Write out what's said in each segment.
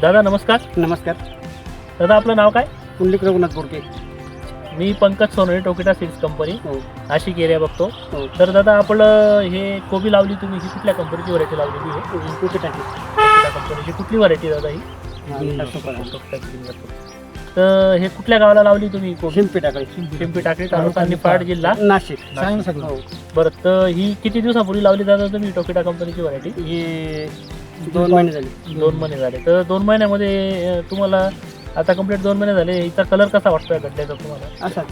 दादा नमस्कार. नमस्कार. दादा आपलं नाव काय? पुंडलिक रघुनाथ बोरके. मी Pankaj Sonawane, Tokita seeds company, हो नाशिक एरिया बघतो. हो. तर दादा आपलं हे कोबी लावली तुम्ही, ही कुठल्या कंपनीची व्हरायटी लावलेली आहे? कुठे टाकी टोकिटा कंपनीची. कुठली व्हरायटी दादा ही? Tokita green. तर हे कुठल्या गावाला लावली तुम्ही कोबी? शिंपी टाकळी, पिंपरी टाकळी, तालुका निफाड, जिल्हा नाशिक. चांगलं सगळं. हो. बरं, तर ही किती दिवसापूर्वी लावली दादा तुम्ही टोकिटा कंपनीची व्हरायटी? हे 2 महिने झाले. 2 महिने झाले. तर 2 महिन्यामध्ये तुम्हाला आता कंप्लीट 2 महिने झाले, हिचा कलर कसा वाटतोय गड्ड्याचा तुम्हाला? असाच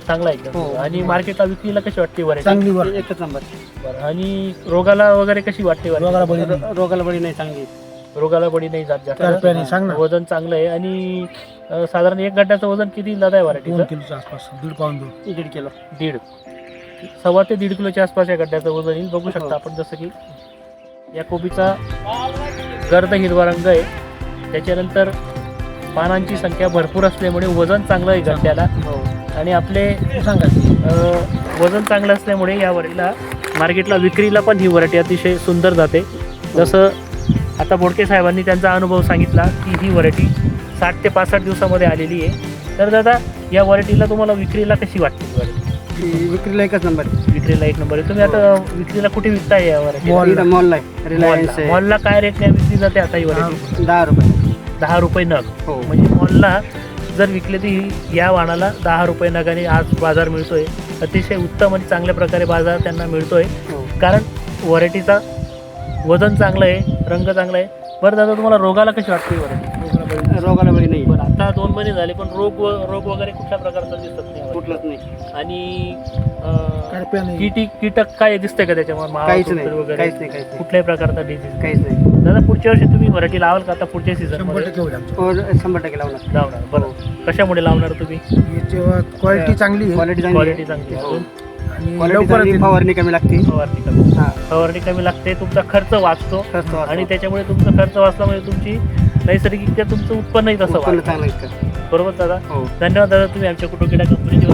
चांगला एकदम. हो. आणि मार्केटला विक्रीला कशी वाटते व्हरायटी? चांगली वर एकच नंबर. बरं, आणि रोगाला वगैरे कशी वाटते variety? रोगाला बळी नाही, चांगली. रोगाला बडी नाही जात जास्त. वजन चांगलं आहे. आणि साधारण एक गड्ड्याचं वजन किती दादा आहे व्हरायटीचं? 2 किलोच्या आसपास, 1.5 पाऊंड. 1.5 किलो. 1.5 ते 1.5 किलोच्या आसपास या गड्ड्याचं वजन येईल. बघू हो. शकता आपण जसं की या कोबीचा गर्द हिरवा रंग आहे. त्याच्यानंतर पानांची संख्या भरपूर असल्यामुळे वजन चांगलं आहे गड्ड्याला. हो. आणि आपले सांगा. वजन चांगलं असल्यामुळे या व्हरायटीला मार्केटला विक्रीला पण ही व्हरायटी अतिशय सुंदर जाते. जसं आता बोडके साहेबांनी त्यांचा अनुभव सांगितला की ही व्हरायटी 60 ते 65 दिवसामध्ये आलेली आहे. तर दादा या व्हरायटीला तुम्हाला विक्रीला कशी वाटते व्हरायटी? ही विक्रीला एकच नंबर. विक्रीला एक नंबर आहे. तुम्ही आता विक्रीला कुठे विकताय या व्हरायटी? इथं मॉल आहे, रिलायन्स आहे. मॉलला काय रेटने विकली जाते आता ही व्हरायटी? 10 रुपये. 10 रुपये नग. हो. म्हणजे मॉलला जर विकले तर ही या वाणाला 10 रुपये नगाने आज बाजार मिळतोय. अतिशय उत्तम आणि चांगल्या प्रकारे बाजार त्यांना मिळतोय, हो. कारण व्हरायटीचा वजन चांगलं आहे, रंग चांगला आहे. बरं दादा तुम्हाला रोगाला कशी वाटते व्हरायटी? रोगाला बळी नाही. बरं, आता 2 महिने झाले पण रोग वगैरे कुठल्या प्रकारचा दिसत नाही कुठलंच नाही. आणि कारप्या नाही. कीटक काय दिसतंय का त्याच्यामध्ये? काहीच मावा, नाही. तुडतुडे वगैरे काहीच नाही. काहीच नाही. कुठल्याही प्रकारचा डिझीज? काहीच नाही. दादा पुढच्या वर्षी तुम्ही व्हरायटी लावाल का आता पुढच्या सीझन 100% होईल आमचं. हो, 100% लावणार. लावणार? बरं, कशामुळे लावणार तुम्ही? याची क्वालिटी चांगली आहे क्वालिटी चांगली क्वालिटी आहे. चांगली आहे. हो. अजून आणि क्वालिटी लवकर चांगली, येते. फवारणी कमी लागते. फवारणी कमी. हा. फवारणी कमी लागते, तुमचा खर्च वाचतो. खर्च वाचतो. आणि त्याच्यामुळे तुमचा खर्च वाचल्यामुळे तुमची नैसर्गिकरित्या तुमचं उत्पन्नही तसं उत्पन्न वाढतं. चांगलं आहे. बरोबर दादा? हो. धन्यवाद दादा, तुम्ही आमच्या टोकिटा कंपनीची